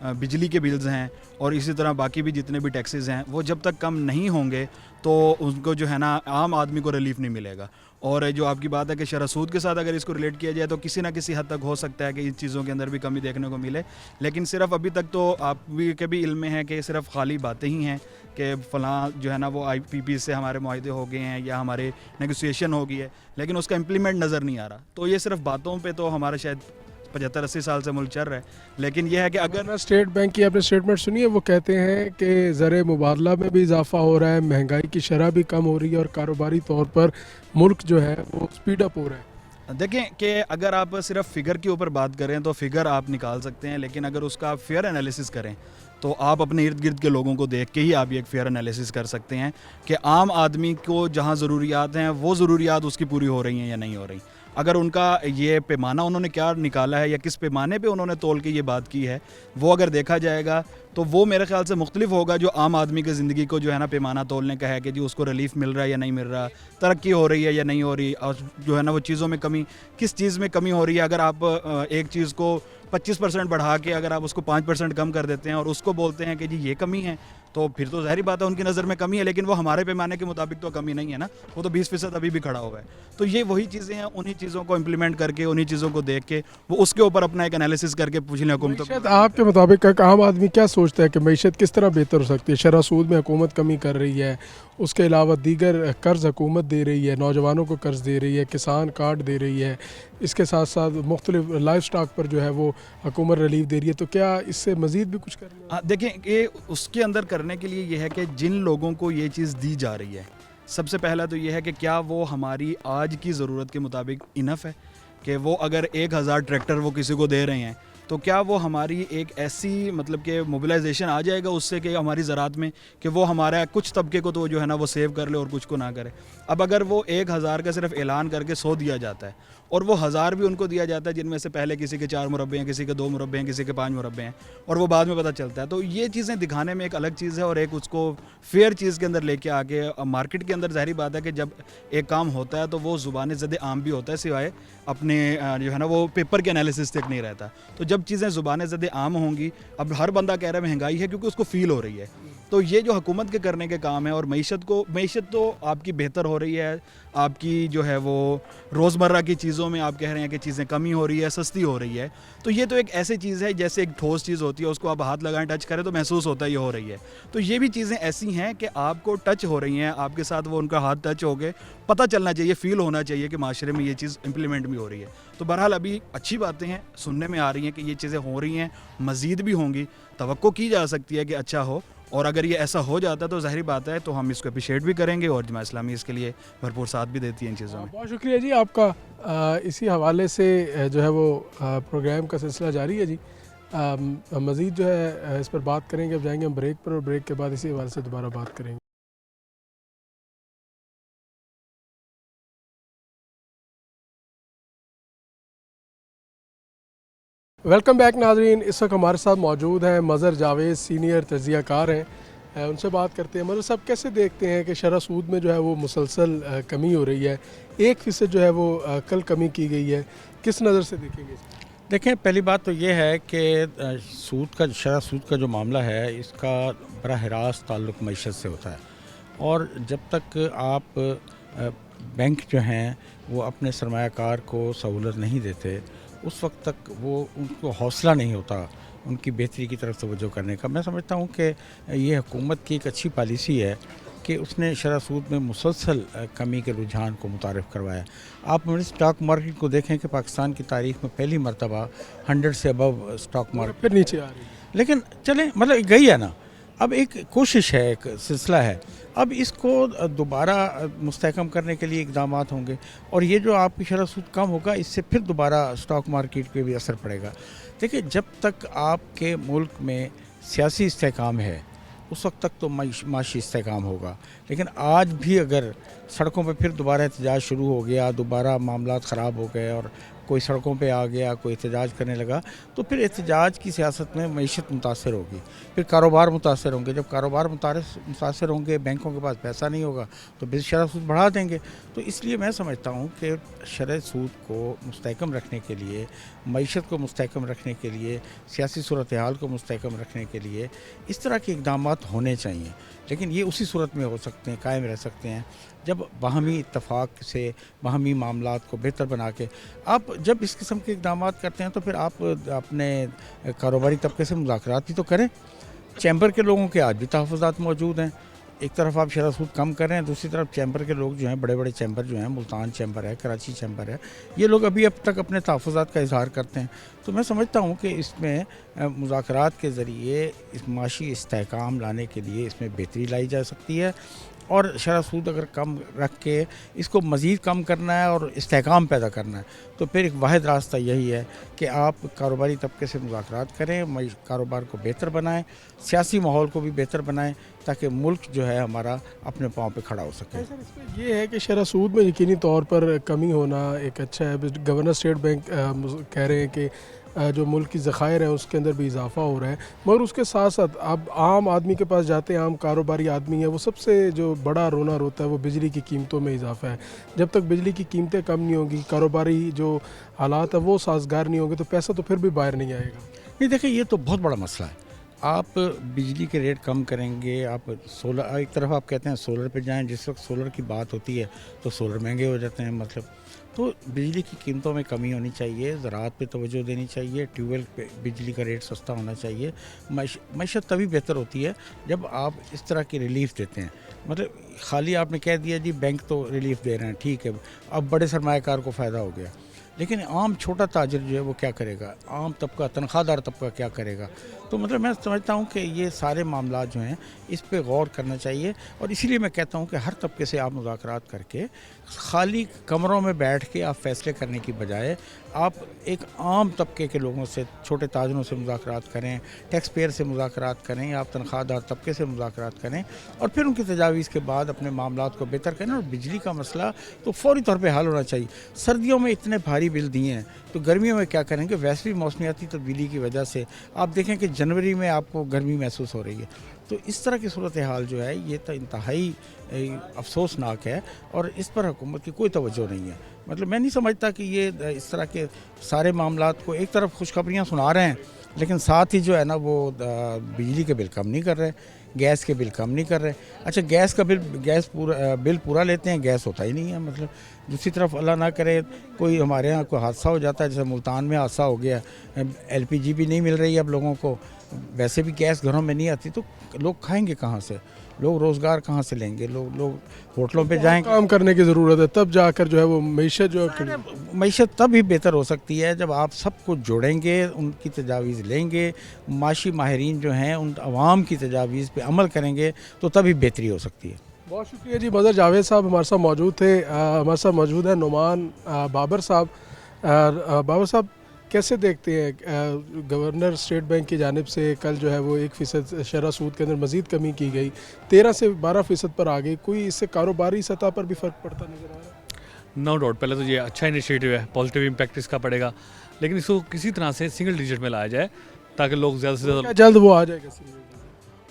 بجلی کے بلز ہیں اور اسی طرح باقی بھی جتنے بھی ٹیکسز ہیں وہ جب تک کم نہیں ہوں گے تو ان کو جو ہے نا عام آدمی کو ریلیف نہیں ملے گا. اور جو آپ کی بات ہے کہ شرح سود کے ساتھ اگر اس کو ریلیٹ کیا جائے تو کسی نہ کسی حد تک ہو سکتا ہے کہ ان چیزوں کے اندر بھی کمی دیکھنے کو ملے, لیکن صرف ابھی تک تو آپ بھی کے بھی علم میں ہے کہ صرف خالی باتیں ہی ہیں کہ فلاں جو ہے نا وہ آئی پی پی سے ہمارے معاہدے ہو گئے ہیں یا ہمارے نیگوسیشن ہو گئی ہے, لیکن اس کا امپلیمنٹ نظر نہیں آ رہا. تو یہ صرف باتوں پہ تو ہمارا شاید 75-80 سال سے ملک چل رہا ہے, لیکن یہ ہے کہ اگر اسٹیٹ بینک کی آپ نے اسٹیٹمنٹ سنی ہے, وہ کہتے ہیں کہ زر مبادلہ میں بھی اضافہ ہو رہا ہے, مہنگائی کی شرح بھی کم ہو رہی ہے اور کاروباری طور پر ملک جو ہے وہ اسپیڈ اپ ہو رہا ہے. دیکھیں کہ اگر آپ صرف فگر کے اوپر بات کریں تو فگر آپ نکال سکتے ہیں, لیکن اگر اس کا آپ فیئر انالیسس کریں تو آپ اپنے ارد گرد کے لوگوں کو دیکھ کے ہی آپ یہ ایک فیئر انالیسس کر سکتے ہیں کہ عام آدمی کو جہاں ضروریات ہیں وہ ضروریات اس کی پوری ہو رہی ہیں یا نہیں ہو رہی. اگر ان کا یہ پیمانہ انہوں نے کیا نکالا ہے یا کس پیمانے پہ انہوں نے تول کے یہ بات کی ہے وہ اگر دیکھا جائے گا تو وہ میرے خیال سے مختلف ہوگا جو عام آدمی کی زندگی کو جو ہے نا پیمانہ تولنے کا ہے کہ جی اس کو ریلیف مل رہا ہے یا نہیں مل رہا, ترقی ہو رہی ہے یا نہیں ہو رہی, اور جو ہے نا وہ چیزوں میں کمی کس چیز میں کمی ہو رہی ہے. اگر آپ ایک چیز کو 25% بڑھا کے اگر آپ اس کو 5% کم کر دیتے ہیں اور اس کو بولتے ہیں کہ جی یہ کمی ہے تو پھر تو ظاہری بات ہے ان کی نظر میں کمی ہے, لیکن وہ ہمارے پیمانے کے مطابق تو کمی نہیں ہے نا, وہ تو 20% ابھی بھی کھڑا ہوا ہے. تو یہ وہی چیزیں ہیں, انہی چیزوں کو امپلیمنٹ کر کے انہی چیزوں کو دیکھ کے وہ اس کے اوپر اپنا ایک انالیسس کر کے پوچھ لیں حکومت. معیشت آپ کے مطابق ایک عام آدمی کیا سوچتا ہے کہ معیشت کس طرح بہتر ہو سکتی ہے؟ شرح سود میں حکومت کمی کر رہی ہے, اس کے علاوہ دیگر قرض حکومت دے رہی ہے, نوجوانوں کو قرض دے رہی ہے, کسان کارڈ دے رہی ہے, اس کے ساتھ ساتھ مختلف لائف سٹاک پر جو ہے وہ حکومت ریلیف دے رہی ہے, تو کیا اس سے مزید بھی کچھ کرنا ہے؟ دیکھیں کہ اس کے اندر کرنے کے لیے یہ ہے کہ جن لوگوں کو یہ چیز دی جا رہی ہے, سب سے پہلا تو یہ ہے کہ کیا وہ ہماری آج کی ضرورت کے مطابق انف ہے, کہ وہ اگر 1000 ٹریکٹر وہ کسی کو دے رہے ہیں تو کیا وہ ہماری ایک ایسی مطلب کہ موبلائزیشن آ جائے گا اس سے کہ ہماری زراعت میں کہ وہ ہمارا کچھ طبقے کو تو جو ہے نا وہ سیو کر لے اور کچھ کو نہ کرے. اب اگر وہ 1000 کا صرف اعلان کر کے 100 دیا جاتا ہے اور وہ 1000 بھی ان کو دیا جاتا ہے جن میں سے پہلے کسی کے 4 مربع ہیں, کسی کے 2 مربع ہیں, کسی کے 5 مربع ہیں, اور وہ بعد میں پتہ چلتا ہے, تو یہ چیزیں دکھانے میں ایک الگ چیز ہے اور ایک اس کو فیئر چیز کے اندر لے کے آ کے مارکیٹ کے اندر ظاہری بات ہے کہ جب ایک کام ہوتا ہے تو وہ زبان زد عام بھی ہوتا ہے, سوائے اپنے جو ہے نا وہ پیپر کے انالیسس تک نہیں رہتا. تو جب چیزیں زبان زد عام ہوں گی, اب ہر بندہ کہہ رہا ہے مہنگائی ہے کیونکہ اس کو فیل ہو رہی ہے, تو یہ جو حکومت کے کرنے کے کام ہے, اور معیشت تو آپ کی بہتر ہو رہی ہے, آپ کی جو ہے وہ روزمرہ کی چیزوں میں آپ کہہ رہے ہیں کہ چیزیں کمی ہو رہی ہے, سستی ہو رہی ہے, تو یہ تو ایک ایسی چیز ہے جیسے ایک ٹھوس چیز ہوتی ہے, اس کو آپ ہاتھ لگائیں ٹچ کریں تو محسوس ہوتا ہے یہ ہو رہی ہے. تو یہ بھی چیزیں ایسی ہیں کہ آپ کو ٹچ ہو رہی ہیں, آپ کے ساتھ وہ ان کا ہاتھ ٹچ ہو گئے, پتہ چلنا چاہیے, فیل ہونا چاہیے کہ معاشرے میں یہ چیز امپلیمنٹ بھی ہو رہی ہے. تو بہرحال ابھی اچھی باتیں ہیں, سننے میں آ رہی ہیں کہ یہ چیزیں ہو رہی ہیں, مزید بھی ہوں گی, توقع کی جا سکتی ہے کہ اچھا ہو, اور اگر یہ ایسا ہو جاتا ہے تو ظاہری بات ہے تو ہم اس کو اپریشیٹ بھی کریں گے, اور جماعت اسلامی اس کے لیے بھرپور ساتھ بھی دیتی ہے ان چیزوں میں. بہت شکریہ جی آپ کا. اسی حوالے سے جو ہے وہ پروگرام کا سلسلہ جاری ہے جی, مزید جو ہے اس پر بات کریں گے. اب جائیں گے ہم بریک پر, اور بریک کے بعد اسی حوالے سے دوبارہ بات کریں گے. ویلکم بیک ناظرین. اس وقت ہمارے ساتھ موجود ہیں مظہر جاوید, سینئر تجزیہ کار ہیں. ان سے بات کرتے ہیں. مظہر صاحب کیسے دیکھتے ہیں کہ شرح سود میں جو ہے وہ مسلسل کمی ہو رہی ہے, 1% جو ہے وہ کل کمی کی گئی ہے, کس نظر سے دیکھیں گے؟ دیکھیں, پہلی بات تو یہ ہے کہ شرح سود کا جو معاملہ ہے اس کا براہ راست تعلق معیشت سے ہوتا ہے, اور جب تک آپ بینک جو ہیں وہ اپنے سرمایہ کار کو سہولت نہیں دیتے اس وقت تک وہ ان کو حوصلہ نہیں ہوتا ان کی بہتری کی طرف توجہ کرنے کا. میں سمجھتا ہوں کہ یہ حکومت کی ایک اچھی پالیسی ہے کہ اس نے شرح سود میں مسلسل کمی کے رجحان کو متعارف کروایا. آپ اسٹاک مارکیٹ کو دیکھیں کہ پاکستان کی تاریخ میں پہلی مرتبہ 100 سے ابو اسٹاک مارکیٹ پھر نیچے آ رہی ہے, لیکن چلیں مطلب گئی ہے نا, اب ایک کوشش ہے, ایک سلسلہ ہے, اب اس کو دوبارہ مستحکم کرنے کے لیے اقدامات ہوں گے, اور یہ جو آپ کی شرح سود کم ہوگا اس سے پھر دوبارہ اسٹاک مارکیٹ پہ بھی اثر پڑے گا. دیکھیں, جب تک آپ کے ملک میں سیاسی استحکام ہے اس وقت تک تو معاشی استحکام ہوگا, لیکن آج بھی اگر سڑکوں پہ پھر دوبارہ احتجاج شروع ہو گیا, دوبارہ معاملات خراب ہو گئے اور کوئی سڑکوں پہ آ گیا, کوئی احتجاج کرنے لگا, تو پھر احتجاج کی سیاست میں معیشت متاثر ہوگی, پھر کاروبار متاثر ہوں گے. جب کاروبار متاثر ہوں گے, بینکوں کے پاس پیسہ نہیں ہوگا تو پھر شرح سود بڑھا دیں گے. تو اس لیے میں سمجھتا ہوں کہ شرح سود کو مستحکم رکھنے کے لیے, معیشت کو مستحکم رکھنے کے لیے, سیاسی صورتحال کو مستحکم رکھنے کے لیے اس طرح کے اقدامات ہونے چاہیے. لیکن یہ اسی صورت میں ہو سکتے ہیں, قائم رہ سکتے ہیں, جب باہمی اتفاق سے باہمی معاملات کو بہتر بنا کے. آپ جب اس قسم کے اقدامات کرتے ہیں تو پھر آپ اپنے کاروباری طبقے سے مذاکرات بھی تو کریں. چیمبر کے لوگوں کے آج بھی تحفظات موجود ہیں. ایک طرف آپ شرح سود کم کر رہے ہیں, دوسری طرف چیمبر کے لوگ جو ہیں, بڑے بڑے چیمبر جو ہیں, ملتان چیمبر ہے, کراچی چیمبر ہے, یہ لوگ ابھی اب تک اپنے تحفظات کا اظہار کرتے ہیں. تو میں سمجھتا ہوں کہ اس میں مذاکرات کے ذریعے اس معاشی استحکام لانے کے لیے اس میں بہتری لائی جا سکتی ہے. اور شرح سود اگر کم رکھ کے اس کو مزید کم کرنا ہے اور استحکام پیدا کرنا ہے تو پھر ایک واحد راستہ یہی ہے کہ آپ کاروباری طبقے سے مذاکرات کریں, کاروبار کو بہتر بنائیں, سیاسی ماحول کو بھی بہتر بنائیں, تاکہ ملک جو ہے ہمارا اپنے پاؤں پہ کھڑا ہو سکے. سر اس میں یہ ہے کہ شرح سود میں یقینی طور پر کمی ہونا ایک اچھا ہے. گورنر اسٹیٹ بینک کہہ رہے ہیں کہ جو ملک کی ذخائر ہیں اس کے اندر بھی اضافہ ہو رہا ہے, مگر اس کے ساتھ ساتھ اب عام آدمی کے پاس جاتے ہیں, عام کاروباری آدمی ہے, وہ سب سے جو بڑا رونا روتا ہے وہ بجلی کی قیمتوں میں اضافہ ہے. جب تک بجلی کی قیمتیں کم نہیں ہوں گی, کاروباری جو حالات ہیں وہ سازگار نہیں ہوں گے, تو پیسہ تو پھر بھی باہر نہیں آئے گا. نہیں دیکھیں, یہ تو بہت بڑا مسئلہ ہے. آپ بجلی کے ریٹ کم کریں گے, آپ سولر, ایک طرف آپ کہتے ہیں سولر پہ جائیں, جس وقت سولر کی بات ہوتی ہے تو سولر مہنگے ہو جاتے ہیں. مطلب تو بجلی کی قیمتوں میں کمی ہونی چاہیے, زراعت پہ توجہ دینی چاہیے, ٹیوب ویل پہ بجلی کا ریٹ سستا ہونا چاہیے. معیشت تبھی بہتر ہوتی ہے جب آپ اس طرح کی ریلیف دیتے ہیں. مطلب خالی آپ نے کہہ دیا جی بینک تو ریلیف دے رہے ہیں, ٹھیک ہے, اب بڑے سرمایہ کار کو فائدہ ہو گیا, لیکن عام چھوٹا تاجر جو ہے وہ کیا کرے گا, عام طبقہ, تنخواہ دار طبقہ کیا کرے گا. تو مطلب میں سمجھتا ہوں کہ یہ سارے معاملات جو ہیں اس پہ غور کرنا چاہیے. اور اسی لیے میں کہتا ہوں کہ ہر طبقے سے آپ مذاکرات کر کے, خالی کمروں میں بیٹھ کے آپ فیصلے کرنے کی بجائے آپ ایک عام طبقے کے لوگوں سے, چھوٹے تاجروں سے مذاکرات کریں, ٹیکس پیئر سے مذاکرات کریں, آپ تنخواہ دار طبقے سے مذاکرات کریں, اور پھر ان کی تجاویز کے بعد اپنے معاملات کو بہتر کریں. اور بجلی کا مسئلہ تو فوری طور پہ حل ہونا چاہیے. سردیوں میں اتنے بھاری بل دیے ہیں تو گرمیوں میں کیا کریں گے؟ ویسے بھی موسمیاتی تبدیلی کی وجہ سے آپ دیکھیں کہ جنوری میں آپ کو گرمی محسوس ہو رہی ہے. تو اس طرح کی صورتحال جو ہے یہ تو انتہائی افسوسناک ہے, اور اس پر حکومت کی کوئی توجہ نہیں ہے. مطلب میں نہیں سمجھتا کہ یہ اس طرح کے سارے معاملات کو, ایک طرف خوشخبریاں سنا رہے ہیں لیکن ساتھ ہی جو ہے نا وہ بجلی کے بل کم نہیں کر رہے, گیس کے بل کم نہیں کر رہے. اچھا گیس کا بل پورا لیتے ہیں, گیس ہوتا ہی نہیں ہے. مطلب دوسری طرف اللہ نہ کرے کوئی ہمارے ہاں کوئی حادثہ ہو جاتا ہے, جیسے ملتان میں حادثہ ہو گیا, LPG بھی نہیں مل رہی ہے اب لوگوں کو, ویسے بھی گیس گھروں میں نہیں آتی, تو لوگ کھائیں گے کہاں سے, لوگ روزگار کہاں سے لیں گے, لوگ ہوٹلوں پہ جائیں گے. کام کرنے کی ضرورت ہے, تب جا کر جو ہے وہ معیشت جو ہے معیشت تب ہی بہتر ہو سکتی ہے جب آپ سب کو جوڑیں گے, ان کی تجاویز لیں گے, معاشی ماہرین جو ہیں ان عوام کی تجاویز پہ عمل کریں گے, تو تب ہی بہتری ہو سکتی ہے. بہت شکریہ جی. مظہر جاوید صاحب ہمارے ساتھ موجود تھے. ہمارے ساتھ موجود ہیں نعمان بابر صاحب. بابر صاحب کیسے دیکھتے ہیں گورنر اسٹیٹ بینک کی جانب سے کل جو ہے وہ 1% شرح سود کے اندر مزید کمی کی گئی, 13 سے 12% پر آ گئی, کوئی اس سے کاروباری سطح پر بھی فرق پڑتا نظر آ رہا ہے؟ نو ڈاؤٹ, پہلے تو یہ اچھا انیشیٹو ہے, پازیٹیو امپیکٹ اس کا پڑے گا, لیکن اس کو کسی طرح سے سنگل ڈیجٹ میں لایا جائے تاکہ لوگ زیادہ سے زیادہ جلد وہ آ جائے گا,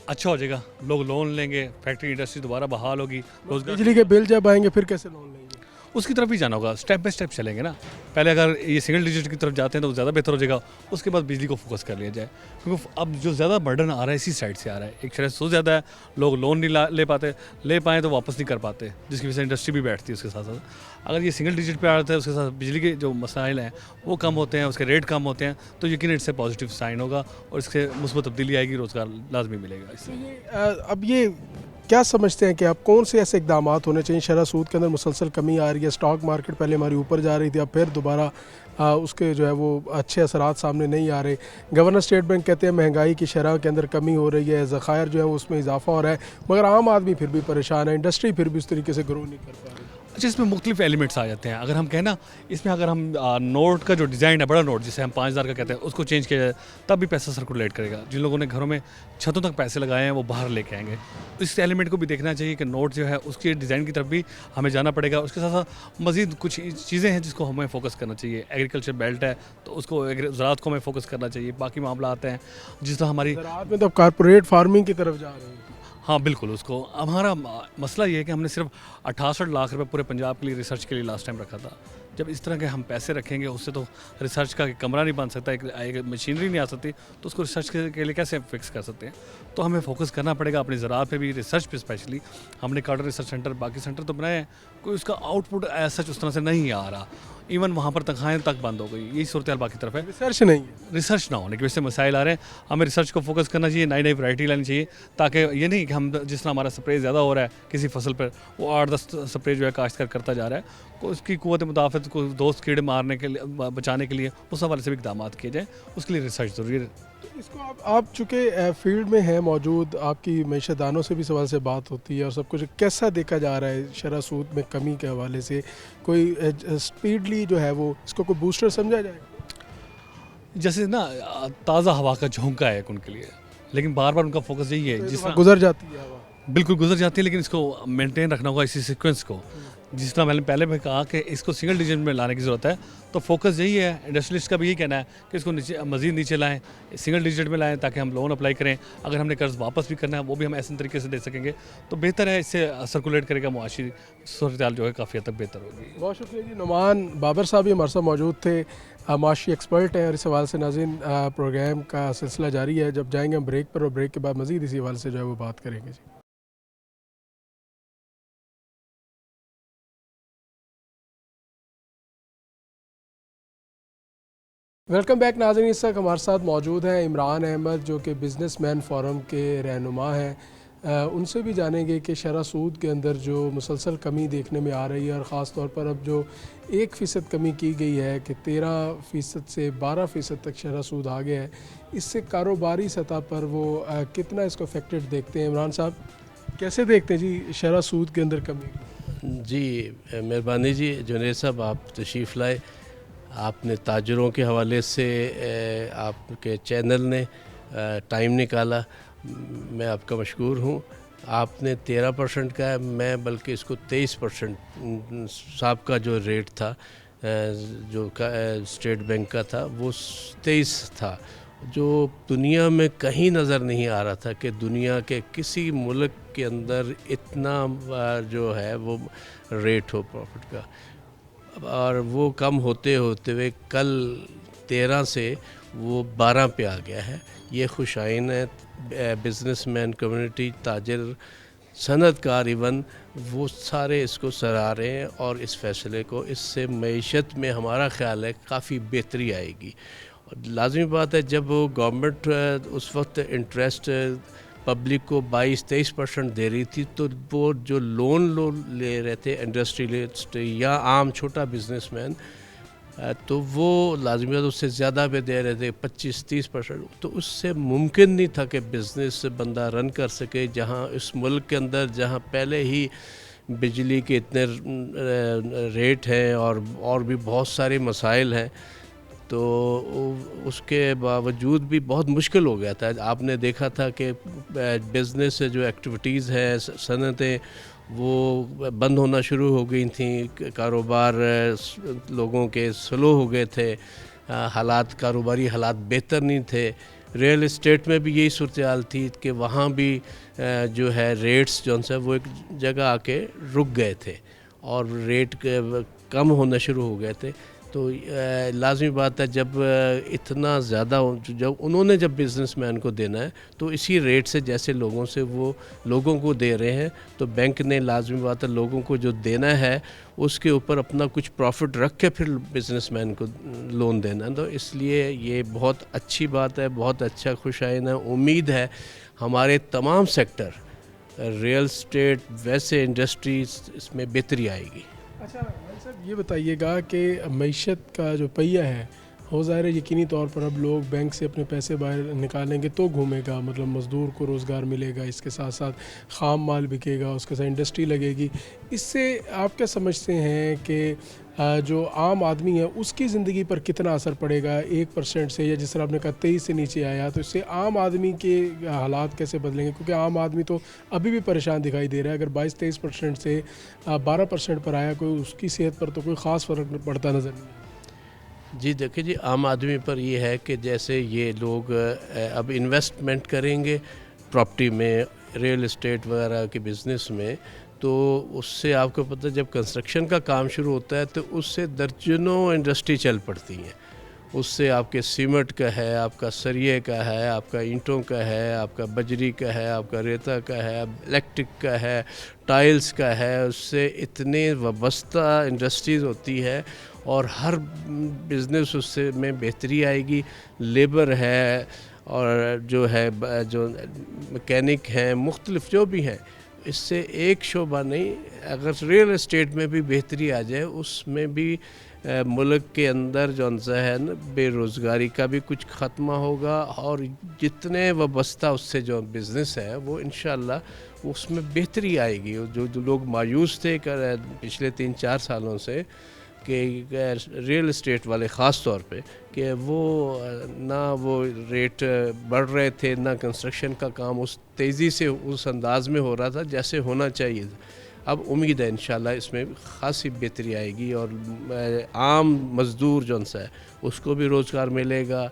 اچھا ہو جائے گا, لوگ لون لیں گے, فیکٹری انڈسٹری دوبارہ بحال ہوگی, روزگار. بجلی کے بل جب آئیں گے پھر کیسے لون لیں گے؟ اس کی طرف بھی جانا ہوگا, اسٹیپ بائی اسٹیپ چلیں گے نا. پہلے اگر یہ سنگل ڈیجٹ کی طرف جاتے ہیں تو زیادہ بہتر ہو جائے گا, اس کے بعد بجلی کو فوکس کر لیا جائے, کیونکہ اب جو زیادہ برڈن آ رہا ہے اسی سائڈ سے آ رہا ہے. ایک شرح سود زیادہ ہے, لوگ لون نہیں لے پائیں تو واپس نہیں کر پاتے, جس کی وجہ سے انڈسٹری بھی بیٹھتی ہے. اس کے ساتھ ساتھ اگر یہ سنگل ڈیجٹ پہ آتا ہے, اس کے ساتھ بجلی کے جو مسائل ہیں وہ کم ہوتے ہیں, اس کے ریٹ کم ہوتے ہیں, تو یقیناً اس سے پازیٹیو سائن ہوگا اور اس سے مثبت تبدیلی آئے گی, روزگار لازمی ملے گا. اس سے اب یہ کیا سمجھتے ہیں کہ آپ کون سے ایسے اقدامات ہونے چاہیے؟ شرح سود کے اندر مسلسل کمی آ رہی ہے, اسٹاک مارکیٹ پہلے ہماری اوپر جا رہی تھی, اب پھر دوبارہ اس کے جو ہے وہ اچھے اثرات سامنے نہیں آ رہے. گورنر اسٹیٹ بینک کہتے ہیں مہنگائی کی شرح کے اندر کمی ہو رہی ہے, ذخائر جو ہے اس میں اضافہ ہو رہا ہے, مگر عام آدمی پھر بھی پریشان ہے, انڈسٹری پھر بھی اس طریقے سے گرو نہیں کر پا رہی. اچھا, اس میں مختلف ایلیمنٹس آ جاتے ہیں. اگر ہم کہیں نا, اس میں اگر ہم نوٹ کا جو ڈیزائن ہے, بڑا نوٹ جسے ہم 5000 کا کہتے ہیں, اس کو چینج کیا جائے تب بھی پیسہ سرکولیٹ کرے گا. جن لوگوں نے گھروں میں چھتوں تک پیسے لگائے ہیں وہ باہر لے کے آئیں گے. اس ایلیمنٹ کو بھی دیکھنا چاہیے کہ نوٹ جو ہے اس کی ڈیزائن کی طرف بھی ہمیں جانا پڑے گا. اس کے ساتھ ساتھ مزید کچھ چیزیں ہیں جس کو ہمیں فوکس کرنا چاہیے. ایگریکلچر بیلٹ ہے تو اس کو زراعت کو ہمیں فوکس کرنا چاہیے. باقی معاملات ہیں جس طرح ہماری زراعت میں تو کارپوریٹ فارمنگ کی طرف جا رہے ہیں. ہاں بالکل. اس کو ہمارا مسئلہ یہ ہے کہ ہم نے صرف 68 لاکھ روپے پورے پنجاب کے لیے ریسرچ کے لیے لاسٹ ٹائم رکھا تھا. جب اس طرح کے ہم پیسے رکھیں گے اس سے تو ریسرچ کا کمرہ نہیں بن سکتا, ایک مشینری نہیں آ سکتی, تو اس کو ریسرچ کے لیے کیسے فکس کر سکتے ہیں. تو ہمیں فوکس کرنا پڑے گا اپنی زراعت پہ بھی, ریسرچ پہ اسپیشلی. ہم نے کارڈر ریسرچ سینٹر باقی سینٹر تو بنائے ہیں, کوئی اس کا آؤٹ پٹ سچ اس طرح سے نہیں آ رہا. ایون وہاں پر تنخواہیں تک بند ہو گئی. یہی صورتحال باقی طرف ہے. ریسرچ نہیں ہے, ریسرچ نہ ہونے کی وجہ سے مسائل آ رہے ہیں. ہمیں ریسرچ کو فوکس کرنا چاہیے, نئی نئی ورائٹی لانی چاہیے, تاکہ یہ نہیں کہ ہم جس طرح ہمارا سپرے زیادہ ہو رہا ہے کسی فصل پر, وہ 8-10 سپرے جو ہے کاشتکار کرتا جا رہا ہے, اس کی قوت مدافعت کو دوست کیڑے مارنے کے لیے بچانے کے لیے اس حوالے سے بھی اقدامات کیے جائیں. اس کے لیے ریسرچ ضروری ہے. اس کو آپ چونکہ فیلڈ میں ہیں موجود, آپ کی معیشت دانوں سے بھی سوال سے بات ہوتی ہے اور سب کچھ کیسا دیکھا جا رہا ہے شرح سود میں کمی کے حوالے سے؟ کوئی اسپیڈلی جو ہے وہ اس کو کوئی بوسٹر سمجھا جائے گا؟ جیسے نا تازہ ہوا کا جھونکا ہے ان کے لیے, لیکن بار بار ان کا فوکس یہی ہے جس طرح گزر جاتی ہے ہوا. بالکل گزر جاتی ہے, لیکن اس کو مینٹین رکھنا ہوگا اسی سیکوینس کو. جس طرح میں نے پہلے بھی کہا کہ اس کو سنگل ڈیجٹ میں لانے کی ضرورت ہے, تو فوکس یہی ہے. انڈسٹریلسٹ کا بھی یہی کہنا ہے کہ اس کو مزید نیچے لائیں, سنگل ڈیجٹ میں لائیں, تاکہ ہم لون اپلائی کریں. اگر ہم نے قرض واپس بھی کرنا ہے وہ بھی ہم ایسے طریقے سے دے سکیں گے تو بہتر ہے. اس سے سرکولیٹ کرے گا معاشی صورتحال جو ہے کافی حد تک بہتر ہوگی. بہت شکریہ جی. نعمان بابر صاحب بھی ہمارے ساتھ موجود تھے, معاشی ایکسپرٹ ہیں, اور اس حوالے سے ناظرین پروگرام کا سلسلہ جاری ہے. جب جائیں گے ہم بریک پر, اور بریک کے بعد مزید اسی حوالے سے جو ہے وہ بات کریں گے. جی ویلکم بیک ناظرین. اس وقت ہمارے ساتھ موجود ہیں عمران احمد, جو کہ بزنس مین فورم کے رہنما ہیں. ان سے بھی جانیں گے کہ شرح سود کے اندر جو مسلسل کمی دیکھنے میں آ رہی ہے, اور خاص طور پر اب جو 1% کمی کی گئی ہے کہ 13% سے 12% تک شرح سود آ گیا ہے, اس سے کاروباری سطح پر وہ کتنا اس کو افیکٹڈ دیکھتے ہیں؟ عمران صاحب کیسے دیکھتے ہیں جی شرح سود کے اندر کمی؟ جی مہربانی جی. جنید صاحب آپ تشریف لائے, آپ نے تاجروں کے حوالے سے آپ کے چینل نے ٹائم نکالا, میں آپ کا مشکور ہوں. آپ نے 13% کا ہے, میں بلکہ اس کو 23% سابقہ جو ریٹ تھا جو اسٹیٹ بینک کا تھا وہ 23 تھا, جو دنیا میں کہیں نظر نہیں آ رہا تھا کہ دنیا کے کسی ملک کے اندر اتنا جو ہے وہ ریٹ ہو پروفٹ کا. اور وہ کم ہوتے ہوئے کل 13 سے وہ 12 پہ آ گیا ہے. یہ خوشائن ہے. بزنس مین کمیونٹی, تاجر, صنعت کار, ایون وہ سارے اس کو سراہ رہے ہیں, اور اس فیصلے کو, اس سے معیشت میں ہمارا خیال ہے کافی بہتری آئے گی. لازمی بات ہے جب وہ گورنمنٹ اس وقت انٹرسٹ پبلک کو 22-23% دے رہی تھی, تو وہ جو لون لے رہے تھے انڈسٹریلسٹ یا عام چھوٹا بزنس مین, تو وہ لازمی بات اس سے زیادہ پہ دے رہے تھے 25-30%. تو اس سے ممکن نہیں تھا کہ بزنس بندہ رن کر سکے, جہاں اس ملک کے اندر جہاں پہلے ہی بجلی کے اتنے ریٹ ہیں اور بھی بہت سارے مسائل ہیں, تو اس کے باوجود بھی بہت مشکل ہو گیا تھا. آپ نے دیکھا تھا کہ بزنس جو ایکٹیویٹیز ہیں, صنعتیں, وہ بند ہونا شروع ہو گئی تھیں, کاروبار لوگوں کے سلو ہو گئے تھے, کاروباری حالات بہتر نہیں تھے. ریئل اسٹیٹ میں بھی یہی صورتحال تھی کہ وہاں بھی جو ہے ریٹس جو ہے وہ ایک جگہ آ کے رک گئے تھے اور ریٹ کم ہونا شروع ہو گئے تھے. تو لازمی بات ہے جب اتنا زیادہ جب انہوں نے جب بزنس مین کو دینا ہے تو اسی ریٹ سے جیسے لوگوں کو دے رہے ہیں, تو بینک نے لازمی بات ہے لوگوں کو جو دینا ہے اس کے اوپر اپنا کچھ پروفٹ رکھ کے پھر بزنس مین کو لون دینا. تو اس لیے یہ بہت اچھی بات ہے, بہت اچھا خوشائن ہے. امید ہے ہمارے تمام سیکٹر, ریئل اسٹیٹ, ویسے انڈسٹریز, اس میں بہتری آئے گی. اچھا صاحب یہ بتائیے گا کہ معیشت کا جو پہیہ ہے ہو ظاہر ہے یقینی طور پر اب لوگ بینک سے اپنے پیسے باہر نکالیں گے تو گھومے گا، مطلب مزدور کو روزگار ملے گا، اس کے ساتھ ساتھ خام مال بکے گا، اس کے ساتھ انڈسٹری لگے گی. اس سے آپ کیا سمجھتے ہیں کہ جو عام آدمی ہے اس کی زندگی پر کتنا اثر پڑے گا 1% سے، یا جس طرح آپ نے کہا 23 سے نیچے آیا، تو اس سے عام آدمی کے حالات کیسے بدلیں گے؟ کیونکہ عام آدمی تو ابھی بھی پریشان دکھائی دے رہا ہے. اگر 22-23% سے 12% پر آیا، کوئی اس کی صحت پر تو کوئی خاص فرق پڑتا نظر نہیں آتا. جی دیکھیں جی، عام آدمی پر یہ ہے کہ جیسے یہ لوگ اب انویسٹمنٹ کریں گے پراپرٹی میں، ریئل اسٹیٹ وغیرہ کے بزنس میں، تو اس سے آپ کو پتہ جب کنسٹرکشن کا کام شروع ہوتا ہے تو اس سے درجنوں انڈسٹری چل پڑتی ہیں. اس سے آپ کے سیمنٹ کا ہے، آپ کا سریے کا ہے، آپ کا اینٹوں کا ہے، آپ کا بجری کا ہے، آپ کا ریتا کا ہے، الیکٹرک کا ہے، ٹائلز کا ہے. اس سے اتنے وابستہ انڈسٹریز ہوتی ہے اور ہر بزنس اس سے میں بہتری آئے گی. لیبر ہے اور جو ہے جو میکینک ہیں، مختلف جو بھی ہیں، اس سے ایک شعبہ نہیں، اگر ریئل اسٹیٹ میں بھی بہتری آ جائے اس میں بھی ملک کے اندر جو ہے نا بے روزگاری کا بھی کچھ خاتمہ ہوگا، اور جتنے وابستہ اس سے جو بزنس ہے وہ انشاءاللہ اس میں بہتری آئے گی. جو لوگ مایوس تھے پچھلے 3-4 سالوں سے کہ ریئل اسٹیٹ والے خاص طور پہ کہ وہ نہ وہ ریٹ بڑھ رہے تھے، نہ کنسٹرکشن کا کام اس تیزی سے اس انداز میں ہو رہا تھا جیسے ہونا چاہیے. اب امید ہے انشاءاللہ اس میں خاصی بہتری آئے گی اور عام مزدور جو ہے اس کو بھی روزگار ملے گا.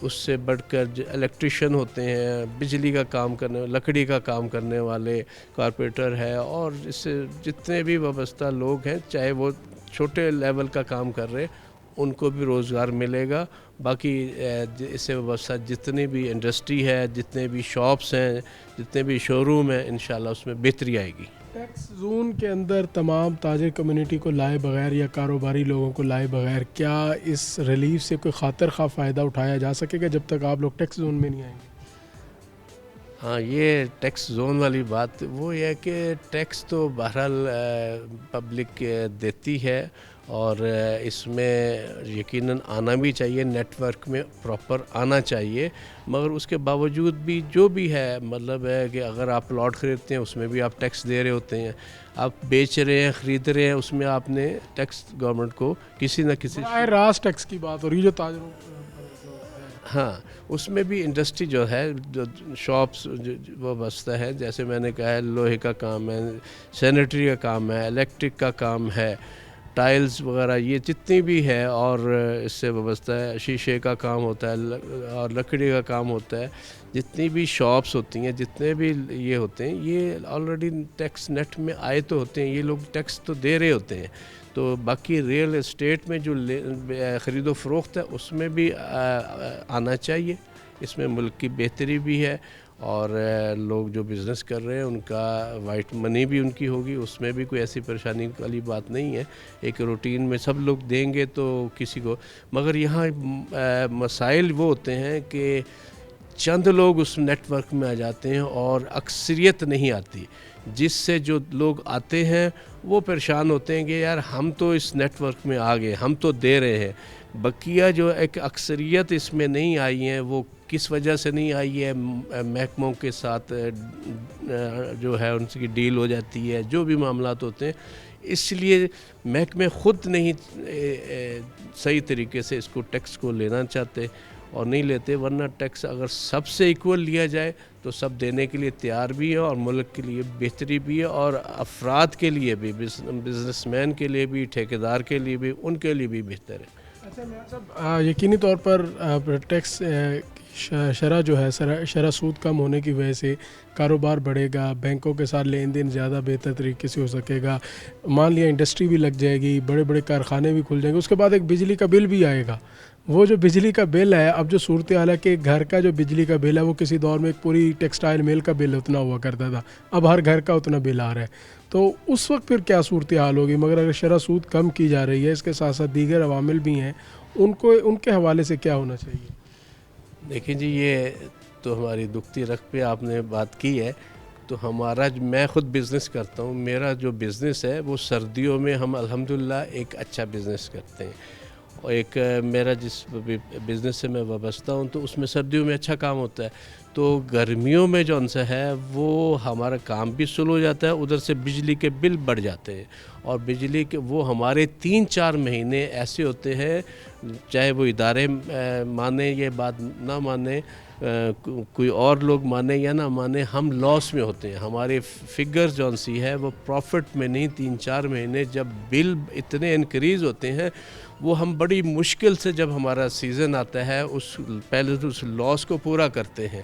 اس سے بڑھ کر الیکٹریشین ہوتے ہیں، بجلی کا کام کرنے، لکڑی کا کام کرنے والے، کارپینٹر ہے، اور اس سے جتنے بھی وابستہ لوگ ہیں چاہے وہ چھوٹے لیول کا کام کر رہے ان کو بھی روزگار ملے گا. باقی اس سے وابستہ جتنی بھی انڈسٹری ہے، جتنے بھی شاپس ہیں، جتنے بھی شو روم ہیں، انشاءاللہ اس میں بہتری آئے گی. ٹیکس زون کے اندر تمام تاجر کمیونٹی کو لائے بغیر یا کاروباری لوگوں کو لائے بغیر کیا اس ریلیف سے کوئی خاطر خواہ فائدہ اٹھایا جا سکے گا جب تک آپ لوگ ٹیکس زون میں نہیں آئیں گے؟ ہاں، یہ ٹیکس زون والی بات وہ یہ ہے کہ ٹیکس تو بہرحال پبلک دیتی ہے اور اس میں یقیناً آنا بھی چاہیے، نیٹ ورک میں پراپر آنا چاہیے. مگر اس کے باوجود بھی جو بھی ہے مطلب ہے کہ اگر آپ پلاٹ خریدتے ہیں اس میں بھی آپ ٹیکس دے رہے ہوتے ہیں، آپ بیچ رہے ہیں، خرید رہے ہیں، اس میں آپ نے ٹیکس گورنمنٹ کو کسی نہ کسی راست ٹیکس کی بات ہو رہی ہے جو تاجروں ہاں اس میں بھی انڈسٹری جو ہے، جو شاپس وہ بستا ہے، جیسے میں نے کہا ہے لوہے کا کام ہے، سینیٹری کا کام ہے، الیکٹرک کا کام ہے، ٹائلز وغیرہ یہ جتنی بھی ہے، اور اس سے وابستہ ہے شیشے کا کام ہوتا ہے اور لکڑی کا کام ہوتا ہے. جتنی بھی شاپس ہوتی ہیں، جتنے بھی یہ ہوتے ہیں، یہ آلریڈی ٹیکس نیٹ میں آئے تو ہوتے ہیں، یہ لوگ ٹیکس تو دے رہے ہوتے ہیں. تو باقی ریئل اسٹیٹ میں جو خرید و فروخت ہے اس میں بھی آنا چاہیے. اس میں ملک کی بہتری بھی ہے اور لوگ جو بزنس کر رہے ہیں ان کا وائٹ منی بھی ان کی ہوگی، اس میں بھی کوئی ایسی پریشانی والی بات نہیں ہے. ایک روٹین میں سب لوگ دیں گے تو کسی کو، مگر یہاں مسائل وہ ہوتے ہیں کہ چند لوگ اس نیٹ ورک میں آ جاتے ہیں اور اکثریت نہیں آتی، جس سے جو لوگ آتے ہیں وہ پریشان ہوتے ہیں کہ یار ہم تو اس نیٹ ورک میں آ گئے، ہم تو دے رہے ہیں. بقیہ جو ایک اکثریت اس میں نہیں آئی ہیں، وہ کس وجہ سے نہیں آئی ہے، محکموں کے ساتھ جو ہے ان کی ڈیل ہو جاتی ہے، جو بھی معاملات ہوتے ہیں، اس لیے محکمے خود نہیں صحیح طریقے سے اس کو ٹیکس کو لینا چاہتے اور نہیں لیتے. ورنہ ٹیکس اگر سب سے ایکول لیا جائے تو سب دینے کے لیے تیار بھی ہے اور ملک کے لیے بہتری بھی ہے اور افراد کے لیے بھی، بزنس مین کے لیے بھی، ٹھیکیدار کے لیے بھی، ان کے لیے بھی بہتر ہے. اچھا صاحب، یقینی طور پر ٹیکس شرح جو ہے شرح سود کم ہونے کی وجہ سے کاروبار بڑھے گا، بینکوں کے ساتھ لین دین زیادہ بہتر طریقے سے ہو سکے گا. مان لیا انڈسٹری بھی لگ جائے گی، بڑے بڑے کارخانے بھی کھل جائیں گے. اس کے بعد ایک بجلی کا بل بھی آئے گا. وہ جو بجلی کا بل ہے، اب جو صورتحال ہے کہ گھر کا جو بجلی کا بل ہے وہ کسی دور میں ایک پوری ٹیکسٹائل میل کا بل اتنا ہوا کرتا تھا، اب ہر گھر کا اتنا بل آ رہا ہے. تو اس وقت پھر کیا صورتحال ہوگی؟ مگر اگر شرح سود کم کی جا رہی ہے، اس کے ساتھ ساتھ دیگر عوامل بھی ہیں، ان کے حوالے سے کیا ہونا چاہیے؟ دیکھیں جی، یہ تو ہماری دکھتی رکھ پہ آپ نے بات کی ہے. تو ہمارا میں خود بزنس کرتا ہوں، میرا جو بزنس ہے وہ سردیوں میں ہم الحمدللہ ایک اچھا بزنس کرتے ہیں اور ایک میرا جس بزنس سے میں وابستہ ہوں تو اس میں سردیوں میں اچھا کام ہوتا ہے، تو گرمیوں میں جو سا ہے وہ ہمارا کام بھی سلو ہو جاتا ہے، ادھر سے بجلی کے بل بڑھ جاتے ہیں، اور بجلی کے وہ ہمارے 3-4 مہینے ایسے ہوتے ہیں، چاہے وہ ادارے مانیں یہ بات نہ مانیں، کوئی اور لوگ مانیں یا نہ مانیں، ہم لاس میں ہوتے ہیں، ہمارے فگرز جو سی ہے وہ پروفٹ میں نہیں، 3-4 مہینے جب بل اتنے انکریز ہوتے ہیں، وہ ہم بڑی مشکل سے جب ہمارا سیزن آتا ہے پہلے تو اس لاس کو پورا کرتے ہیں،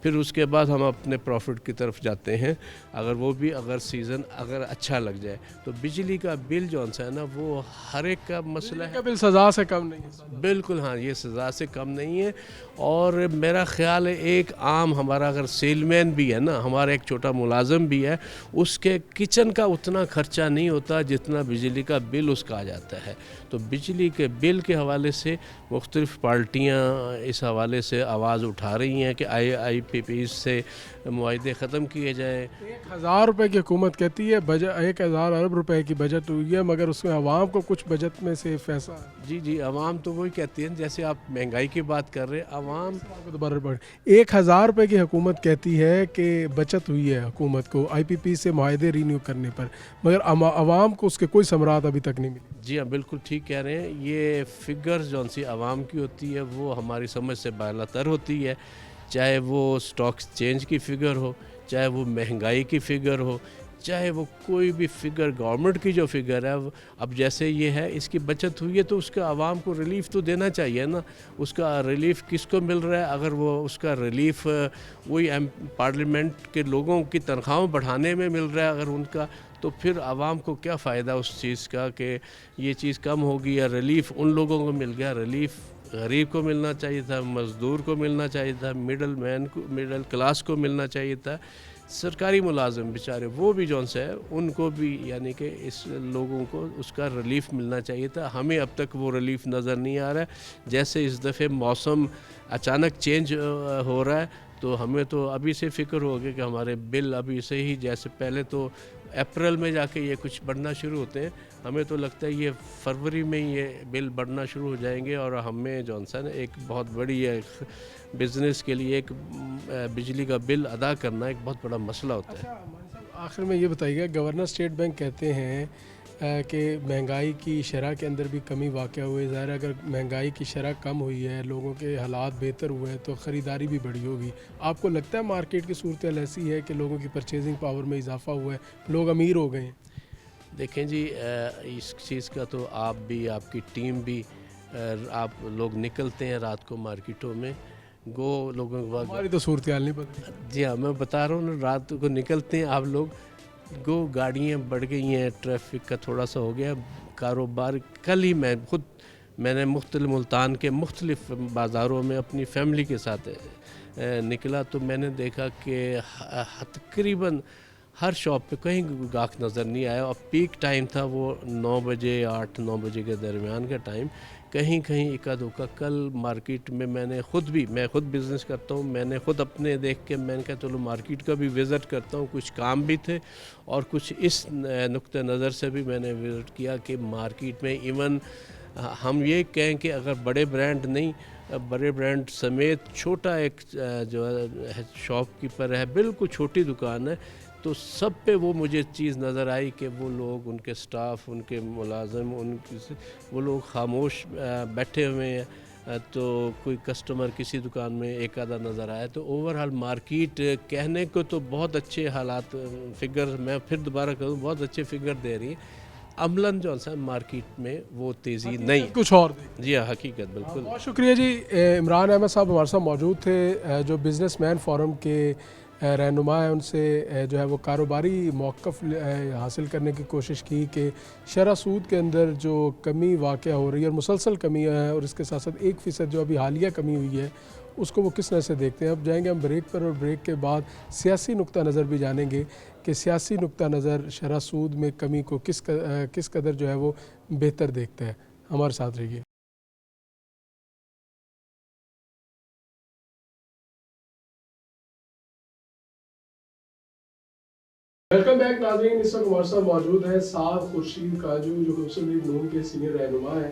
پھر اس کے بعد ہم اپنے پروفٹ کی طرف جاتے ہیں، اگر سیزن اچھا لگ جائے تو بجلی کا بل جو ہے نا وہ ہر ایک کا مسئلہ ہے، بل سزا سے کم نہیں ہے. بالکل ہاں، یہ سزا سے کم نہیں ہے، اور میرا خیال ہے ایک عام ہمارا اگر سیل مین بھی ہے نا، ہمارا ایک چھوٹا ملازم بھی ہے، اس کے کچن کا اتنا خرچہ نہیں ہوتا جتنا بجلی کا بل اس کا آ جاتا ہے، تو بجلی کے بل کے حوالے سے مختلف پارٹیاں اس حوالے سے آواز اٹھا رہی ہیں کہ آئی پی پی سے معاہدے ختم کیے جائیں. 1000 روپے کی حکومت کہتی ہے 1000 ارب روپے کی بجٹ ہوئی ہے، مگر اس میں عوام کو کچھ بجٹ میں سے پیسہ جی عوام تو وہی کہتی ہیں، جیسے آپ مہنگائی کی بات کر رہے ہیں، عوام 1000 روپے کی حکومت کہتی ہے کہ بچت ہوئی ہے حکومت کو آئی پی پی سے معاہدے رینیو کرنے پر، مگر عوام کو اس کے کوئی ثمرات ابھی تک نہیں ملی. جی ہاں، بالکل ٹھیک کہہ رہے ہیں، یہ فگرز جو سی عوام کی ہوتی ہے وہ ہماری سمجھ سے بالا تر ہوتی ہے، چاہے وہ سٹاک چینج کی فگر ہو، چاہے وہ مہنگائی کی فگر ہو، چاہے وہ کوئی بھی فگر گورنمنٹ کی جو فگر ہے. اب جیسے یہ ہے اس کی بچت ہوئی ہے تو اس کا عوام کو ریلیف تو دینا چاہیے نا. اس کا ریلیف کس کو مل رہا ہے؟ اگر وہ اس کا ریلیف وہی پارلیمنٹ کے لوگوں کی تنخواہوں بڑھانے میں مل رہا ہے اگر ان کا، تو پھر عوام کو کیا فائدہ اس چیز کا کہ یہ چیز کم ہوگی، یا ریلیف ان لوگوں کو مل گیا. ریلیف غریب کو ملنا چاہیے تھا، مزدور کو ملنا چاہیے تھا، مڈل کلاس کو ملنا چاہیے تھا. سرکاری ملازم بیچارے وہ بھی جو ہے ان کو بھی یعنی کہ اس لوگوں کو اس کا ریلیف ملنا چاہیے تھا. ہمیں اب تک وہ ریلیف نظر نہیں آ رہا ہے. جیسے اس دفعہ موسم اچانک چینج ہو رہا ہے تو ہمیں تو ابھی سے فکر ہوگی کہ ہمارے بل ابھی سے ہی، جیسے پہلے تو اپریل میں جا کے یہ کچھ بڑھنا شروع ہوتے ہیں، ہمیں تو لگتا ہے یہ فروری میں یہ بل بڑھنا شروع ہو جائیں گے، اور ہمیں جانسن ایک بہت بڑی بزنس کے لیے ایک بجلی کا بل ادا کرنا ایک بہت بڑا مسئلہ ہوتا ہے. آخر میں یہ بتائیے گا، گورنر اسٹیٹ بینک کہتے ہیں کہ مہنگائی کی شرح کے اندر بھی کمی واقع ہوئی. ظاہر اگر مہنگائی کی شرح کم ہوئی ہے، لوگوں کے حالات بہتر ہوئے ہیں تو خریداری بھی بڑھی ہوگی. آپ کو لگتا ہے مارکیٹ کی صورتحال ایسی ہے کہ لوگوں کی پرچیزنگ پاور میں اضافہ ہوا ہے، لوگ امیر ہو گئے ہیں؟ دیکھیں جی، اس چیز کا تو آپ بھی، آپ کی ٹیم بھی، آپ لوگ نکلتے ہیں رات کو مارکیٹوں میں، لوگوں کے بعد ہماری تو صورتحال نہیں بدلی. جی ہاں، میں بتا رہا ہوں نا، رات کو نکلتے ہیں آپ لوگ، گاڑیاں بڑھ گئی ہیں، ٹریفک کا تھوڑا سا ہو گیا کاروبار. کل ہی میں نے ملتان کے مختلف بازاروں میں اپنی فیملی کے ساتھ نکلا تو میں نے دیکھا کہ تقریباً ہر شاپ پہ کہیں گاہک نظر نہیں آیا. اور پیک ٹائم تھا وہ 9 بجے 8-9 بجے کے درمیان کا ٹائم. کہیں اکا دکا کل مارکیٹ میں میں خود بزنس کرتا ہوں، میں نے خود اپنے دیکھ کے میں نے کہا چلو مارکیٹ کا بھی وزٹ کرتا ہوں. کچھ کام بھی تھے اور کچھ اس نقطہ نظر سے بھی میں نے وزٹ کیا کہ مارکیٹ میں ایون ہم یہ کہیں کہ اگر بڑے برانڈ سمیت چھوٹا ایک جو ہے شاپ کیپر ہے، بالکل چھوٹی دکان ہے، تو سب پہ وہ مجھے چیز نظر آئی کہ وہ لوگ، ان کے سٹاف، ان کے ملازم، وہ لوگ خاموش بیٹھے ہوئے ہیں. تو کوئی کسٹمر کسی دکان میں ایک آدھا نظر آیا. تو اوورآل مارکیٹ کہنے کو تو بہت اچھے حالات، فگر میں پھر دوبارہ کہوں بہت اچھے فگر دے رہی ہے. عملاً جو ہے مارکیٹ میں وہ تیزی نہیں، کچھ اور جی ہاں، حقیقت بالکل. بہت شکریہ جی. عمران احمد صاحب ہمارے ساتھ موجود تھے، جو بزنس مین فورم کے رہنما ہیں. ان سے جو ہے وہ کاروباری موقف حاصل کرنے کی کوشش کی کہ شرح سود کے اندر جو کمی واقع ہو رہی ہے اور مسلسل کمی ہے، اور اس کے ساتھ ساتھ 1% جو ابھی حالیہ کمی ہوئی ہے اس کو وہ کس طرح سے دیکھتے ہیں. اب جائیں گے ہم بریک پر، اور بریک کے بعد سیاسی نقطہ نظر بھی جانیں گے کہ سیاسی نقطہ نظر شرح سود میں کمی کو کس قدر جو ہے وہ بہتر دیکھتا ہے. ہمارے ساتھ رہیے. ویلکم بیک ناظرین. اس وقت ہمارے ساتھ موجود ہیں سعد خورشید کاجو، جو مسلم لیگ نون کے سینئر رہنما ہیں.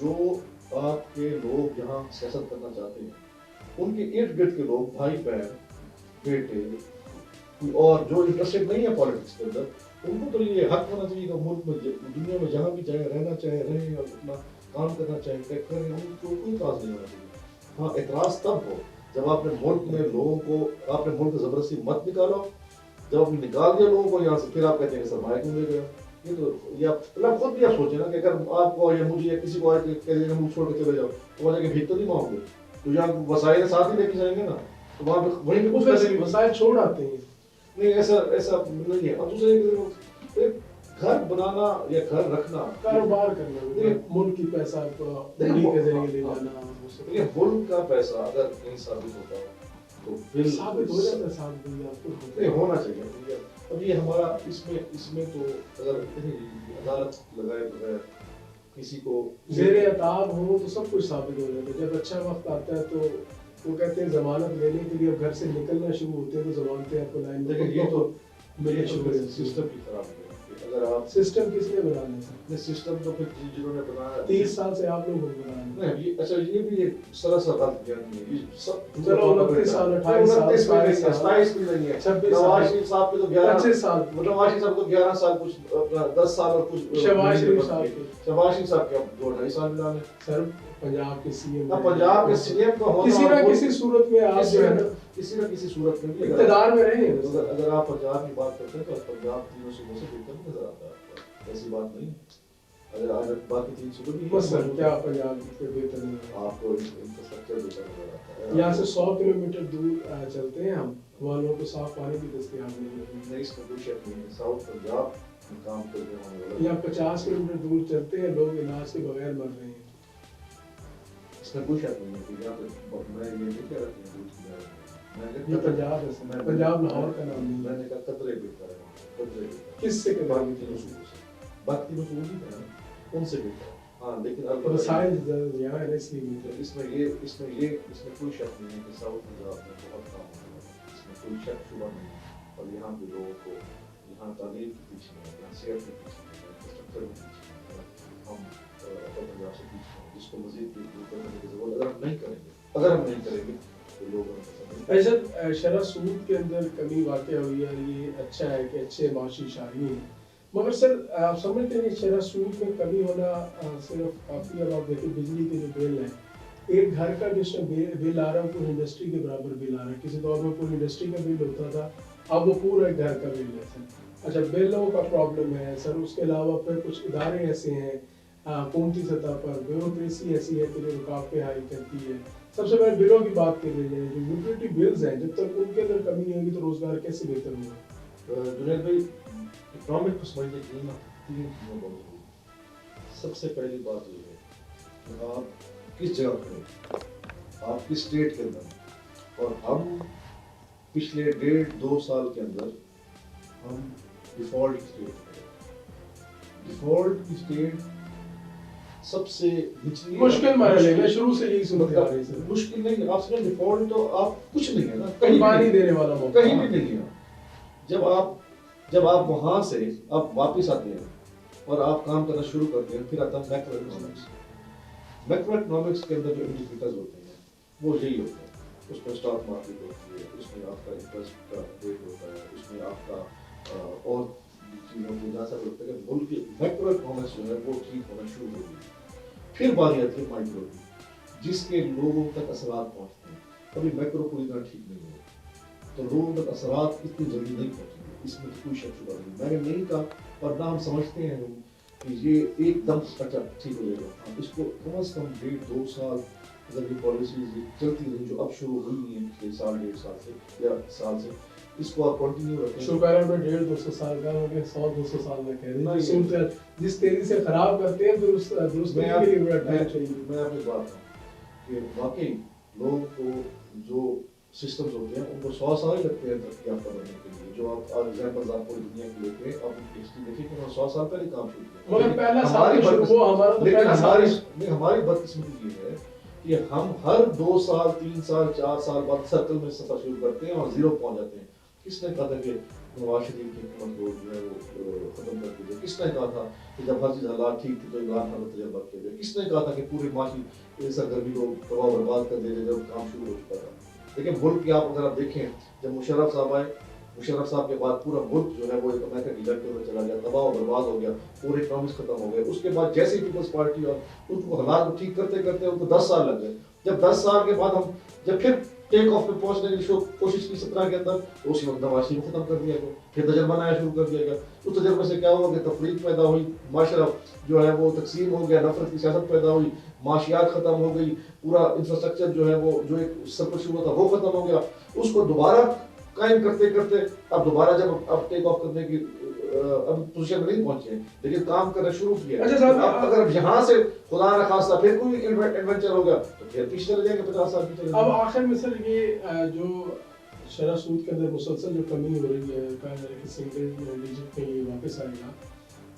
جو آپ کے لوگ یہاں سیاست کرنا چاہتے ہیں ان کے ارد گرد کے لوگ بھائی بہن بیٹے اور جو انٹرسٹڈ نہیں ہے پالیٹکس کے اندر, ان کو تو یہ حق ہونا چاہیے کہ ملک میں دنیا میں جہاں بھی چاہے رہنا چاہے رہیں اور اپنا کام کرنا چاہے کریں, ان کو کوئی اعتراض نہیں ہونا چاہیے. ہاں اعتراض تب ہو جب آپ نے ملک میں لوگوں کو, آپ نے ملک زبردستی مت نکالا, جب آپ نے نکال دیا لوگوں کو یہاں سے, پھر آپ کہتے ہیں کہ سرمایہ کیوں لے گیا. یہ تو یہ آپ خود بھی آپ سوچیں نا کہ اگر آپ کو یا مجھے یا کسی کو آئے کہ ملک چھوڑ کے چلے جاؤ تو وہاں جا کے بھیک تو نہیں مانگو گے, تو یہاں وسائل ساتھ ہی لے کے جائیں گے نا, تو وہاں پہ وہیں پہ کچھ کریں گے. وسائل چھوڑ آتے ہیں نہیں ایسا نہیں ہے. اور دوسرے گھر بنانا یا گھر رکھنا, کاروبار کرنا, ملک کی پیسہ منڈی کے ذریعے لے جانا, یہ ملک کا پیسہ اگر کہیں ثابت ہوتا ہو تو بل ثابت ہو جاتا ہے, ثابت نہیں ہونا چاہیے. اب یہ ہمارا اس میں تو اگر عدالت لگائے بغیر کسی کو زیر عتاب ہو تو سب کچھ ثابت ہو جاتا ہے. جب اچھا وقت آتا ہے تو وہ کہتے ہیں ضمانت لینے کے لیے اب گھر سے نکلنا شروع ہوتے ہیں تو ضمانتیں آپ کو لائن دیکھیں, یہ تو میرے شکر سسٹم کی خراب ہے. اگر آپ سسٹم کس نے بنانا ہے؟ سسٹم تو پھر جنہوں نے بنایا 30 سال سے آپ لوگ بنا رہے ہیں. نہیں, اچھا یہ بھی ایک سراسر غلط بیان ہے. چلو 29 سال 28 سال 27 بھی نہیں ہے. 26 نواز شریف صاحب کے تو 25 سال, نواز شریف صاحب کو 11 سال کچھ 10 سال اور کچھ شہباز شریف صاحب کے, شہباز شریف صاحب کے اب 2-2.5 سال ملا ہے. سر پنجاب کے سی ایم, پنجاب کے سی ایم کا ہونا کسی نہ کسی صورت میں آپ جو ہے نا کسی نہ کسی صورت میں اقتدار میں رہے ہیں. اگر آپ پنجاب کی بات کرتے ہیں تو پنجاب تینوں صوبوں سے بہتر نظر آتا ہے. ایسی بات نہیں. اگر آج باقی 3 صوبے بھی مثلاً کیا پنجاب کے بہتر نہیں, آپ کو انفراسٹرکچر بہتر نظر آتا ہے. یہاں سے 100 کلومیٹر دور چلتے ہیں ہم, وہاں لوگوں کو صاف پانی بھی دستیاب نہیں ہے. اس میں کوئی شک نہیں ہے. ساؤتھ پنجاب میں کام کرنے ہونے والا یہاں 50 کلومیٹر دور چلتے ہیں, لوگ علاج کے بغیر مر رہے ہیں. اس میں کوئی شک نہیں ہے کہ یہاں پہ میں یہ نہیں کہہ رہا کہ دودھ کی جائے. یہ پنجاب ہے, پنجاب لاہور کا نام نہیں میں ہے. نے کہا قطرے بہتر ہے, قطرے بہتر. کس سے کریں باقی 3 صوبوں سے, باقی 3 صوبوں نہیں ہے ان سے بہتر. ہاں لیکن وسائل یہاں ہے اس لیے اس میں کوئی شک نہیں ہے کہ ساؤتھ پنجاب میں بہت کام ہونے والا ہے. اس میں کوئی شک شبہ نہیں ہے. اور یہاں کے لوگوں کو یہاں تعلیم کے پیچھے ہے, یہاں صحت کے پیچھے ہے, انفراسٹرکچر کے پیچھے ہے. ہم پنجاب سے پیچھے ہیں, جس کو مزید بھی کرنے کی ضرورت. اگر ہم نہیں کریں گے تو لوگ ہمیں پسند نہیں. ایسا شرح سود کے اندر کمی واقع ہوئی ہے, یہ اچھا ہے کہ اچھے معاشی اشاریے ہیں, مگر سر آپ سمجھتے ہیں کہ شرح سود میں کمی ہونا صرف کافی. اب آپ دیکھیں بجلی کے جو بل ہیں, ایک گھر کا جس میں بل آ رہا ہے پوری انڈسٹری کے برابر بل آ رہا ہے. کسی دور میں پوری انڈسٹری کا بل ہوتا تھا, اب وہ پورا گھر کا بل ہے سر. اچھا بلوں کا پرابلم ہے سر, اس کے علاوہ پھر کچھ ادارے ایسے ہیں حکومتی سطح پر, بیوروکریسی ایسی ہے کہ جو رکاوٹیں ہائی کرتی ہے. سب سے پہلے بلوں کی بات کر رہے ہیں, جو یوٹیلیٹی بلز ہیں, جب تک ان کے اندر کمی نہیں ہوگی تو روزگار کیسے بہتر ہوگا؟ جنید بھائی, اکنامک کو سمجھنے کے لیے 3 چیزیں بہت ضروری ہیں. سب سے پہلی بات یہ ہے کہ آپ کس جگہ کھڑے, آپ کس اسٹیٹ کے اندر. اور ہم پچھلے 1.5-2 سال کے اندر ہم ڈیفالٹ اسٹیٹ, ڈیفالٹ کی اسٹیٹ سب سے نچلی مشکل مرحلے میں شروع سے یہی سنتے آ رہے ہیں سر. مشکل نہیں, آپ سے ڈیفالٹ تو آپ کچھ نہیں ہے نا, کہیں پانی دینے والا موقع کہیں بھی نہیں ہے. جب آپ وہاں سے آپ واپس آتے ہیں اور آپ کام کرنا شروع کرتے ہیں, پھر آتا ہے میکرو اکنامکس. میکرو اکنامکس کے اندر جو انڈیکیٹرز ہوتے ہیں وہ یہی ہوتے ہیں. اس میں اسٹاک مارکیٹ ہوتی ہے, اس میں آپ کا انٹرسٹ کا ریٹ ہوتا ہے, اس میں آپ کا اور چیزوں کو جہاں سے لگتا ہے کہ ملک کی میکرو اکنامکس جو ہے وہ ٹھیک ہونا شروع ہوگی. پھر باری آتی ہے مائکرو کی, جس کے لوگوں تک اثرات پہنچتے ہیں. ابھی میکرو پوری طرح ٹھیک نہیں ہو تو لوگوں تک اثرات اتنی جلدی نہیں پہنچیں گے. اس میں کوئی شک شبہ نہیں. میں نے نہیں کہا, اور نہ ہم سمجھتے ہیں کہ یہ ایک دم اچھا ٹھیک ہو جائے گا. اس کو کم از کم 1.5-2 سال اگر یہ پالیسیز چلتی رہی جو اب شروع ہوئی ہیں پچھلے 1.5 سال سے یا سال سے, اس کو آپ کنٹینیو رکھیں. شکر ہے 150-200 سال کا ہو گیا, 100-200 سال میں کہہ رہے ہیں جس تیزی سے خراب کرتے ہیں درست میں آپ کی بات ہوں کہ واقعی لوگوں کو جو سسٹمز ہوتے ہیں ان کو 100 سال ہی لگتے ہیں ترقی یافتہ بننے کے لیے. جو آپ ایگزامپلز آپ پوری دنیا کی لیتے ہیں, آپ ان کی ہسٹری دیکھیں کہ انہوں نے 100 سال پہلے کام شروع کیا. مگر پہلا سال لیکن ہماری بدقسمتی یہ ہے کہ ہم ہر 2 سال 3 سال 4 سال بعد سرکل میں سفر شروع کرتے ہیں اور 0 پہنچ جاتے ہیں. کس نے کہا تھا کہ نواز شریف کی حکومت کو جو ہے وہ ختم کر دی جائے. کس نے کہا تھا کہ جب ہر چیز حالات ٹھیک تھی تو عمران خان کا تجربہ کیا گیا؟ کس نے کہا تھا کہ پوری معاشی سرگرمی کو تباہ و برباد کر دیا جائے جب کام شروع ہو چکا تھا؟ لیکن ملک کی آپ اگر آپ دیکھیں جب مشرف صاحب آئے, مشرف صاحب کے بعد پورا ملک جو ہے وہ ایک امریکہ کی جنگ میں چلا گیا, تباہ و برباد ہو گیا, پورے اکنامکس ختم ہو گئے. اس کے بعد جیسے پیپلز پارٹی اور ان کو حالات کو ٹھیک کرتے کرتے ان کو 10 سال لگ گئے. جب 10 سال کے بعد ہم جب پھر ٹیک آف پہ پہنچنے کی کوشش کی 17 کے اندر, تو اسی وقت نواز شریف کو ختم کر دیا گیا, پھر تجربہ نیا شروع کر دیا گیا. اس تجربے سے کیا ہوا کہ تفریق پیدا ہوئی, معاشرہ جو ہے وہ تقسیم ہو گیا, نفرت کی سیاست پیدا ہوئی, معاشیات ختم ہو گئی, پورا انفراسٹرکچر جو ہے وہ جو ایک سب کچھ شروع تھا وہ ختم ہو گیا. اس کو دوبارہ قائم کرتے کرتے اب دوبارہ جب اب ٹیک آف کرنے کی اب پوزیشن میں نہیں پہنچے, لیکن کام کرنا شروع کیا. اچھا صاحب, اب اگر یہاں سے خدا نہ خواستہ پھر کوئی ایڈونچر ہوگا تو پھر پیچھے چلے جائیں گے 50 سال پیچھے. اب آخر میں سر یہ جو شرح سود کے اندر مسلسل جو کمی ہو رہی ہے, کہا جا رہا ہے کہ سنگل ڈیجٹ میں یہ واپس آئے گا,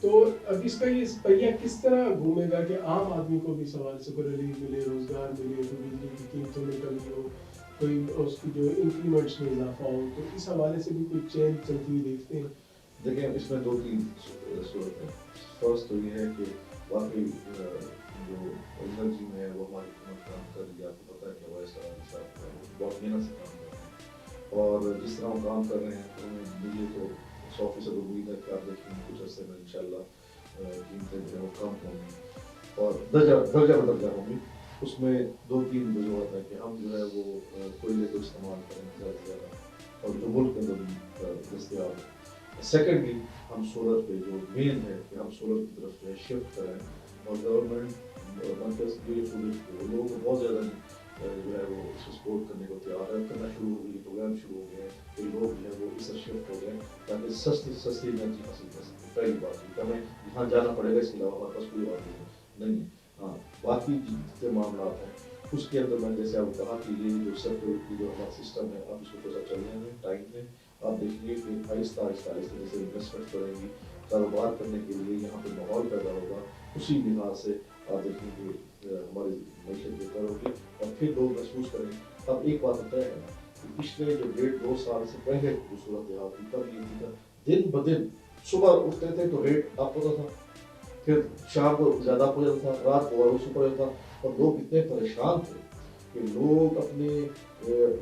تو اب اس کا یہ پہیہ کس طرح گھومے گا کہ عام آدمی کو بھی سوال سے کوئی ریلیف ملے, روزگار ملے, کوئی بجلی کی قیمتوں میں کمی ہو, کوئی اس کی جو انکریمنٹس میں اضافہ ہو, تو اس حوالے سے بھی کوئی چین چلتی ہوئی دیکھتے ہیں؟ دیکھیں اس میں 2-3 صورت ہے. فرسٹ تو یہ ہے کہ واقعی جو انرجی میں ہے وہ ہماری حکومت کام کر رہی ہے. آپ کو پتہ ہے کہ وہ ایسا بہت محنت سے کام کر رہے ہیں, اور جس طرح وہ کام کر رہے ہیں تو مجھے تو 100% امید ہے کہ آپ دیکھیں کچھ عرصے میں انشاءاللہ قیمتیں جو ہے وہ کم ہوں گی اور درجہ بدرجہ ہوں گی. اس میں 2-3 وجوہات ہیں کہ ہم جو ہے وہ کوئلے کو استعمال کریں زیادہ سے زیادہ, اور جو ملک کے اندر دستیاب ہے. سیکنڈلی ہم سولر پہ جو مین ہے کہ ہم سولر کی طرف جو ہے شفٹ کریں, اور گورنمنٹ مرکز جو یہ سولر کو لوگوں کو بہت زیادہ جو ہے وہ اس کو سپورٹ کرنے کو تیار ہے, کرنا شروع ہو گئی, پروگرام شروع ہو گئے, کوئی لوگ جو ہے وہ اس سے شفٹ ہو گئے تاکہ سستی انرجی حاصل کر سکیں. پہلی بات ہے کہ ہمیں یہاں جانا پڑے گا, اس کے علاوہ ہمارے پاس کوئی بات نہیں ہے. ہاں باقی جتنے معاملات ہیں اس کے اندر میں جیسے آپ کو کہا کہ یہ جو سیکٹر کی جو ہمارا سسٹم ہے آپ اس کو تھوڑا چلنے میں ٹائم دیں. آپ دیکھیے کہ آہستہ آہستہ جیسے انویسٹمنٹ کریں گی, کاروبار کرنے کے لیے یہاں پہ ماحول پیدا ہوگا, اسی لحاظ سے آپ دیکھیں کہ ہماری معیشت بہتر ہوگی اور پھر لوگ محسوس کریں گے. اب ایک بات طے ہے کہ پچھلے جو 1.5-2 سال سے پہلے جو صورتحال تھی تب یہ تھا دن بدن صبح اٹھتے تھے تو ریٹ اپ ہوتا تھا, پھر شام کو زیادہ ہو جاتا تھا, رات کو اور سپر ہوتا تھا, اور لوگ اتنے پریشان تھے کہ لوگ اپنے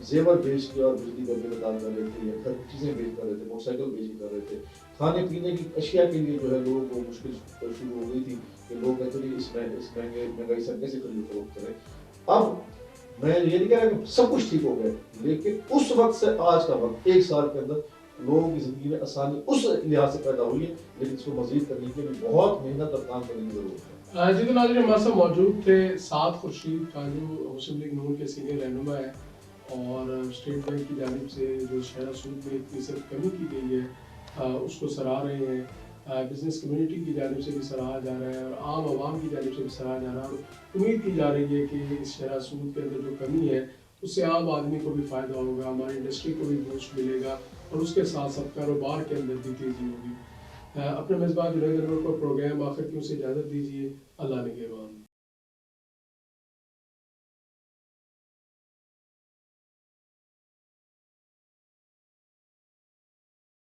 زیور بیچ کے اور بجلی کا بل ادا کر رہے تھے, یا گھر کی چیزیں بیچ کر رہے تھے, موٹر سائیکل بیچ کر رہے تھے. کھانے پینے کی اشیاء کے لیے جو ہے لوگوں کو مشکل شروع ہو گئی تھی کہ لوگ کہتے تھے اس مہنگائی سے کیسے خرید و فروخت کریں. اب میں یہ نہیں کہہ رہا کہ سب کچھ ٹھیک ہو گیا, لیکن اس وقت سے آج کا وقت 1 سال کے اندر لوگوں کی زندگی میں آسانی اس لحاظ سے پیدا ہوئی ہے, لیکن اس کو مزید کرنے کے لیے بہت محنت اور کام کرنے کی ضرورت ہے. جی تو ناظرین ہمارے ساتھ موجود تھے سعد خورشید خان جو مسلم لیگ نون کے سینئر رہنما ہے, اور اسٹیٹ بینک کی جانب سے جو شرح سود میں 1% کمی کی گئی ہے اس کو سراہ رہے ہیں. بزنس کمیونٹی کی جانب سے بھی سراہا جا رہا ہے اور عام عوام کی جانب سے بھی سراہا جا رہا ہے, اور امید کی جا رہی ہے کہ اس شرح سود کے اندر جو کمی ہے اس سے عام آدمی کو بھی فائدہ ہوگا, ہماری انڈسٹری کو بھی بوسٹ ملے گا, اور اس کے ساتھ ساتھ کاروبار کے اندر بھی تیزی ہوگی. اپنے میزبان جنید انور کو پروگرام آخر کیوں سے اجازت دیجیے. اللہ نگہبان.